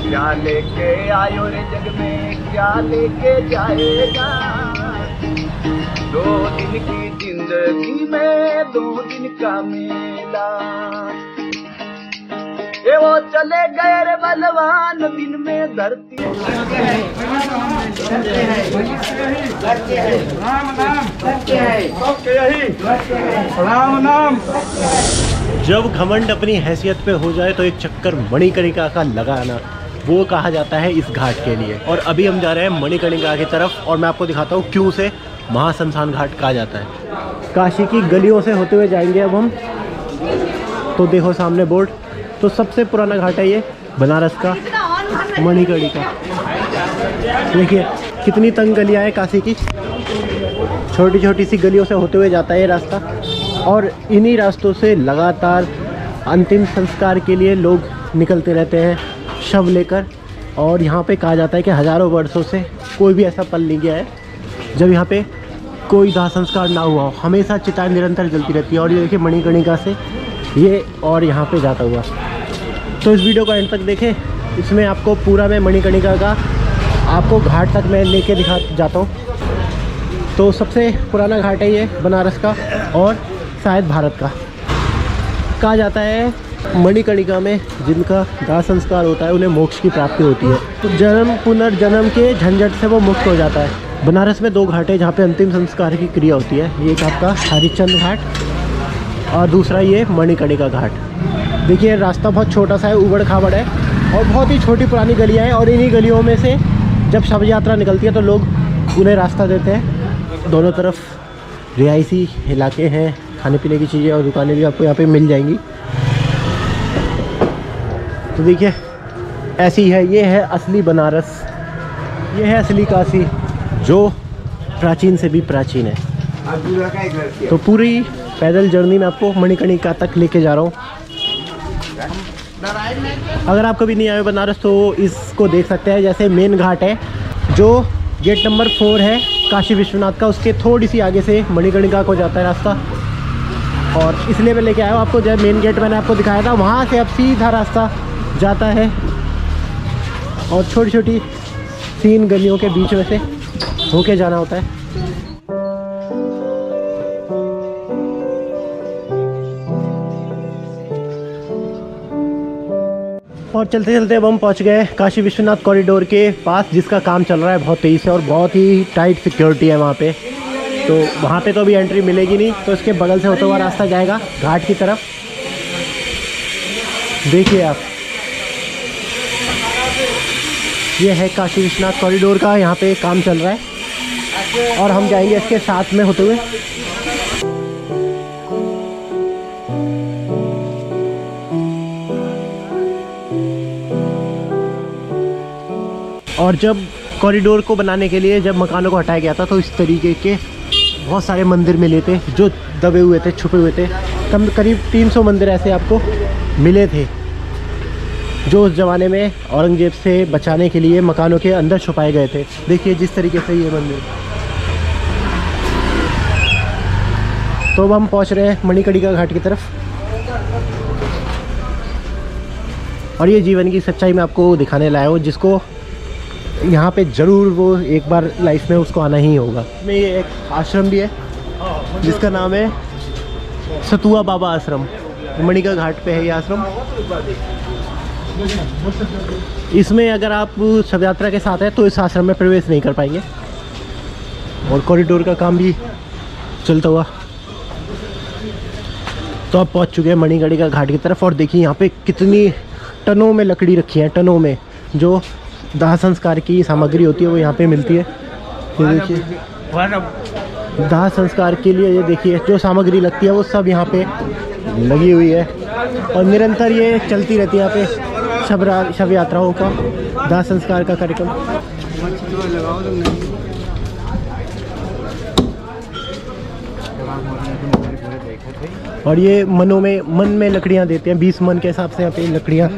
क्या लेके आयो रे जग में, क्या लेके जाएगा। 2 दिन की जिंदगी में 2 दिन का मेला। ये वो चले गए रे बलवान दिन में धरती। राम नाम। जब घमंड अपनी हैसियत पे हो जाए तो एक चक्कर मणिकर्णिका का लगाना, वो कहा जाता है इस घाट के लिए। और अभी हम जा रहे हैं मणिकर्णिका की तरफ और मैं आपको दिखाता हूँ क्यों से महाश्मशान घाट कहा जाता है। काशी की गलियों से होते हुए जाएंगे अब हम। तो देखो सामने बोर्ड, तो सबसे पुराना घाट है ये बनारस का मणिकर्णिका। देखिए कितनी तंग गलियाँ हैं काशी की, छोटी छोटी सी गलियों से होते हुए जाता है ये रास्ता। और इन्हीं रास्तों से लगातार अंतिम संस्कार के लिए लोग निकलते रहते हैं शव लेकर। और यहाँ पे कहा जाता है कि हज़ारों वर्षों से कोई भी ऐसा पल नहीं गया है जब यहाँ पे कोई दाह संस्कार ना हुआ हो। हमेशा चिताएं निरंतर जलती रहती है। और ये देखिए मणिकर्णिका से ये और यहाँ पे जाता हुआ। तो इस वीडियो का एंड तक देखें, इसमें आपको पूरा मैं मणिकर्णिका का आपको घाट तक मैं लेके दिखा जाता हूँ। तो सबसे पुराना घाट है ये बनारस का और शायद भारत का। कहा जाता है मणिकर्णिका में जिनका दाह संस्कार होता है उन्हें मोक्ष की प्राप्ति होती है। तो जन्म पुनर्जन्म के झंझट से वो मुक्त हो जाता है। बनारस में 2 घाट है जहाँ पे अंतिम संस्कार की क्रिया होती है। एक आपका हरिश्चंद्र घाट और दूसरा ये मणिकर्णिका घाट। देखिए रास्ता बहुत छोटा सा है, उबड़ खाबड़ है और बहुत ही छोटी पुरानी गलियाँ हैं। और इन्हीं गलियों में से जब शव यात्रा निकलती है तो लोग उन्हें रास्ता देते हैं। दोनों तरफ रिहायशी इलाके हैं, खाने पीने की चीज़ें और दुकानें भी आपको यहाँ पे मिल जाएंगी। तो देखिए ऐसी है, ये है असली बनारस, ये है असली काशी जो प्राचीन से भी प्राचीन है। तो पूरी पैदल जर्नी में आपको मणिकर्णिका तक लेके जा रहा हूँ। अगर आप कभी नहीं आए बनारस तो इसको देख सकते हैं। जैसे मेन घाट है जो गेट नंबर 4 है काशी विश्वनाथ का, उसके थोड़ी सी आगे से मणिकर्णिका को जाता है रास्ता। और इसलिए मैं लेके आया हूँ आपको। जब मेन गेट मैंने आपको दिखाया था वहाँ से अब सीधा रास्ता जाता है और छोटी छोटी 3 गलियों के बीच में से होके जाना होता है। और चलते चलते अब हम पहुंच गए काशी विश्वनाथ कॉरिडोर के पास, जिसका काम चल रहा है बहुत तेज़ी से और बहुत ही टाइट सिक्योरिटी है वहाँ पे। तो वहाँ पे तो अभी एंट्री मिलेगी नहीं, तो इसके बगल से होता हुआ रास्ता जाएगा घाट की तरफ। देखिए आप, ये है काशी विश्वनाथ कॉरिडोर का, यहाँ पे काम चल रहा है और हम जाएंगे इसके साथ में होते हुए। और जब कॉरिडोर को बनाने के लिए जब मकानों को हटाया गया था तो इस तरीके के बहुत सारे मंदिर मिले थे जो दबे हुए थे, छुपे हुए थे। करीब 300 मंदिर ऐसे आपको मिले थे जो उस ज़माने में औरंगजेब से बचाने के लिए मकानों के अंदर छुपाए गए थे। देखिए जिस तरीके से ये मंदिर। तो अब हम पहुंच रहे हैं मणिकर्णिका घाट की तरफ। और ये जीवन की सच्चाई मैं आपको दिखाने लाया हूँ, जिसको यहाँ पे ज़रूर वो एक बार लाइफ में उसको आना ही होगा। इसमें ये एक आश्रम भी है जिसका नाम है सतुआ बाबा आश्रम। मणिकर्णिका घाट पे है ये आश्रम। इसमें अगर आप शव यात्रा के साथ हैं तो इस आश्रम में प्रवेश नहीं कर पाएंगे। और कॉरिडोर का काम भी चलता हुआ। तो आप पहुँच चुके हैं मणिकर्णिका घाट की तरफ। और देखिए यहाँ पे कितनी टनों में लकड़ी रखी है, टनों में, जो दाह संस्कार की सामग्री होती है वो यहाँ पे मिलती है। ये देखिए दाह संस्कार के लिए, ये देखिए जो सामग्री लगती है वो सब यहाँ पे लगी हुई है और निरंतर ये चलती रहती है यहाँ पे शव यात्राओं का दाह संस्कार का कार्यक्रम। और ये मन में लकड़ियाँ देते हैं, 20 मन के हिसाब से यहाँ पे लकड़ियाँ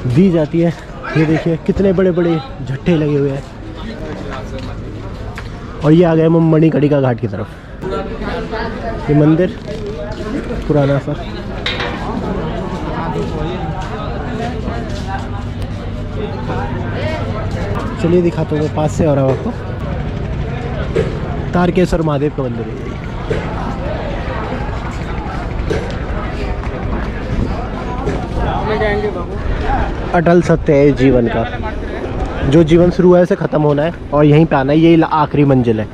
दी जाती है। ये देखिए कितने बड़े बड़े झट्टे लगे हुए हैं। और ये आ गए हम मणिकर्णिका घाट की तरफ। ये मंदिर पुराना सा। चलिए दिखाता हूँ मैं पास से और आपको। तारकेश्वर महादेव का मंदिर है। अटल सत्य है जीवन का, जो जीवन शुरू है उसे खत्म होना है और यहीं पे आना है, यही आखिरी मंजिल है।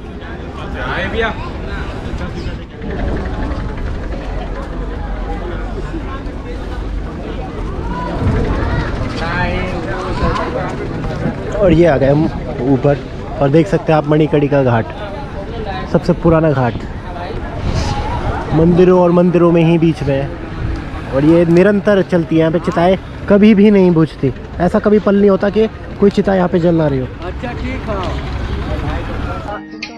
और ये आ गए हम ऊपर और देख सकते हैं आप मणिकर्णिका घाट, सबसे पुराना घाट, मंदिरों और मंदिरों में ही बीच में है। और ये निरंतर चलती है यहाँ पे, चिताएं कभी भी नहीं बुझती। ऐसा कभी पल नहीं होता कि कोई चिता यहाँ पे जल ना रही हो। अच्छा ठीक है।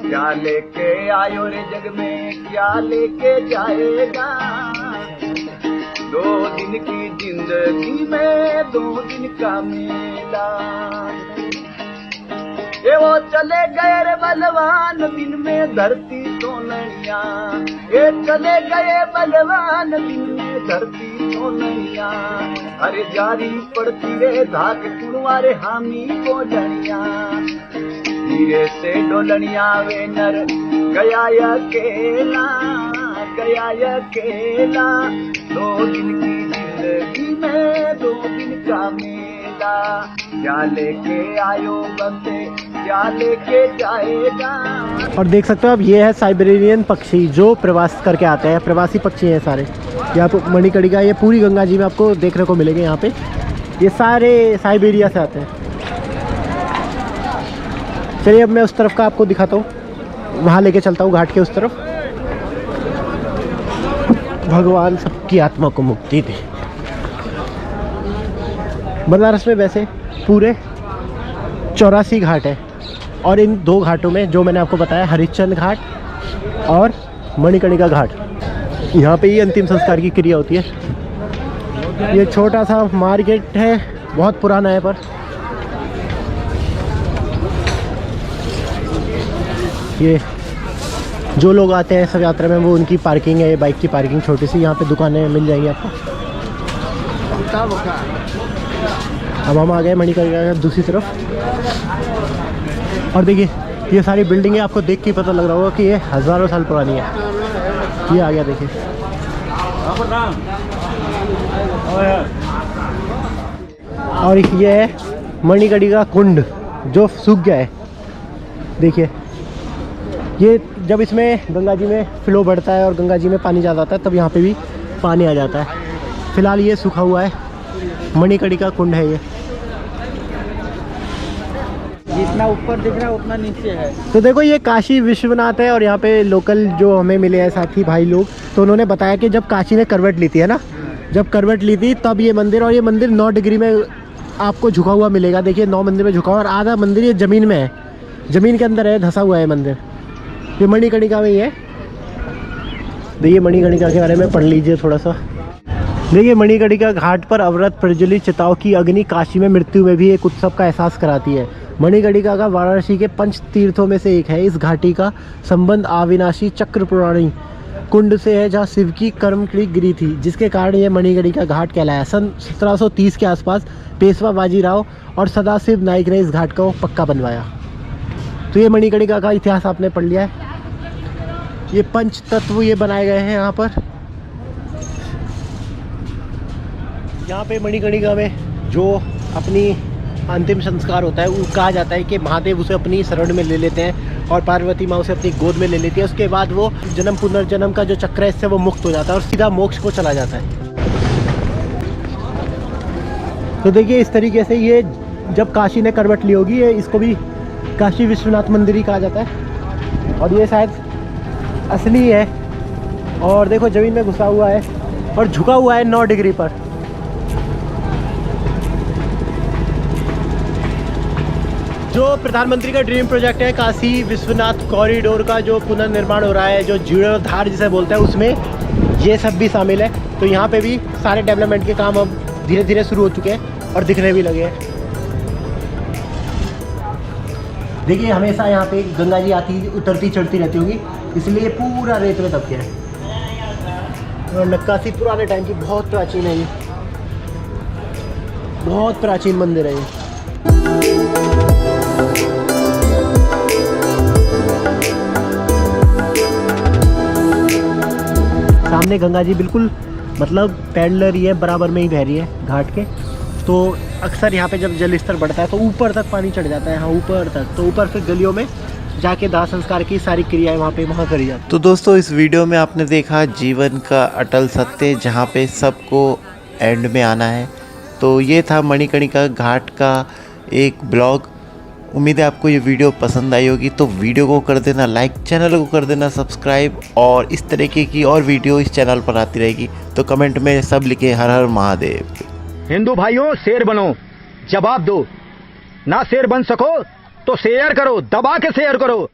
क्या लेके आयो रे जग में, क्या लेके जाएगा। 2 दिन की जिंदगी में 2 दिन का मेला। ये वो चले गए रे बलवान, दिन में धरती सोनैया। ये चले गए बलवान, दिन में धरती सोनैया। अरे जारी पड़ती रे धाक कुड़वारे हामी को जनिया। धीरे से डोलनिया वे नर गया अकेला, गया अकेला। 2 दिन की जिंदगी में 2 दिन का मेला। क्या लेके आयो बंदे, क्या लेके जाएगा। और देख सकते हो आप, ये है साइबेरियन पक्षी जो प्रवास करके आते हैं, प्रवासी पक्षी हैं सारे। ये आप मणिकर्णिका, ये पूरी गंगा जी में आपको देखने को मिलेंगे यहाँ पे। ये सारे साइबेरिया से आते हैं। चलिए अब मैं उस तरफ का आपको दिखाता हूँ, वहाँ लेके चलता हूँ घाट के उस तरफ। भगवान सबकी आत्मा को मुक्ति दे। बनारस में वैसे पूरे 84 घाट है और इन 2 घाटों में जो मैंने आपको बताया, हरिश्चंद्र घाट और मणिकर्णिका घाट, यहाँ पे ही अंतिम संस्कार की क्रिया होती है। ये छोटा सा मार्केट है, बहुत पुराना है, पर ये जो लोग आते हैं सब यात्रा में, वो उनकी पार्किंग है, ये बाइक की पार्किंग छोटी सी। यहाँ पे दुकानें मिल जाएंगी आपको। अब हम आ गए मणिकर्णिका की दूसरी तरफ और देखिए ये सारी बिल्डिंगें आपको देख के पता लग रहा होगा कि ये हज़ारों साल पुरानी है। ये आ गया देखिए। और ये है मणिकर्णिका कुंड जो सूख गया है। देखिए ये जब इसमें गंगा जी में फ्लो बढ़ता है और गंगा जी में पानी ज़्यादा आता है, तब यहाँ पे भी पानी आ जाता है। फिलहाल ये सूखा हुआ है, मणिकर्णिका कुंड है ये। जितना ऊपर दिख रहा है उतना नीचे है। तो देखो ये काशी विश्वनाथ है और यहाँ पे लोकल जो हमें मिले हैं साथी भाई लोग, तो उन्होंने बताया कि जब काशी ने करवट ली थी, है ना, जब करवट ली थी तब ये मंदिर, और ये मंदिर 9 डिग्री में आपको झुका हुआ मिलेगा। देखिए 9 मंदिर में झुका हुआ, और आधा मंदिर ये ज़मीन में है, ज़मीन के अंदर है, धंसा हुआ है मंदिर। ये मणिकर्णिका में ही है। देखिए मणिकर्णिका के बारे में पढ़ लीजिए थोड़ा सा। देखिए मणिकर्णिका घाट पर अवरत प्रज्वलित चिताओं की अग्नि काशी में मृत्यु में भी एक उत्सव का एहसास कराती है। मणिकर्णिका का वाराणसी के 5 तीर्थों में से एक है। इस घाटी का संबंध अविनाशी चक्रपुराणी कुंड से है, जहाँ शिव की कर्मक्री गिरी थी, जिसके कारण यह मणिकर्णिका घाट कहलाया। सन 1730 के आसपास पेशवा बाजीराव और सदाशिव नाइक ने इस घाट को पक्का बनवाया। तो ये मणिकर्णिका का इतिहास आपने पढ़ लिया है। ये 5 तत्व ये बनाए गए हैं यहाँ पर। यहाँ पे मणिकर्णिका में जो अपनी अंतिम संस्कार होता है, वो कहा जाता है कि महादेव उसे अपनी शरण में ले लेते हैं और पार्वती माँ उसे अपनी गोद में ले लेती है। उसके बाद वो जन्म पुनर्जन्म का जो चक्र है, इससे वो मुक्त हो जाता है और सीधा मोक्ष को चला जाता है। तो देखिए इस तरीके से ये जब काशी ने करवट ली होगी, ये इसको भी काशी विश्वनाथ मंदिर ही कहा जाता है। और ये शायद असली है। और देखो ज़मीन में घुसा हुआ है और झुका हुआ है 9 डिग्री पर। जो प्रधानमंत्री का ड्रीम प्रोजेक्ट है काशी विश्वनाथ कॉरिडोर का जो पुनर्निर्माण हो रहा है, जो जीर्णोद्धार जिसे बोलते हैं, उसमें ये सब भी शामिल है। तो यहाँ पे भी सारे डेवलपमेंट के काम अब धीरे धीरे शुरू हो चुके हैं और दिखने भी लगे हैं। देखिए हमेशा यहाँ पे गंगा जी आती उतरती चढ़ती रहती होगी, इसलिए पूरा रेत में दब गया है। और नक्काशी पुराने टाइम की बहुत प्राचीन है, ये बहुत प्राचीन मंदिर है ये। सामने गंगा जी बिल्कुल मतलब पैरेलल ही है, बराबर में ही बह रही है घाट के। तो अक्सर यहाँ पे जब जल स्तर बढ़ता है तो ऊपर तक पानी चढ़ जाता है, हाँ ऊपर तक। तो ऊपर फिर गलियों में जाके दाह संस्कार की सारी क्रियाएं वहाँ करी जाती। तो दोस्तों इस वीडियो में आपने देखा जीवन का अटल सत्य, जहाँ पे सबको एंड में आना है। तो ये था मणिकर्णिका घाट का एक ब्लॉग। उम्मीद है आपको ये वीडियो पसंद आई होगी। तो वीडियो को कर देना लाइक, चैनल को कर देना सब्सक्राइब, और इस तरीके की और वीडियो इस चैनल पर आती रहेगी। तो कमेंट में सब लिखे हर हर महादेव। हिंदू भाइयों शेर बनो, जवाब दो। ना शेर बन सको तो शेयर करो, दबा के शेयर करो।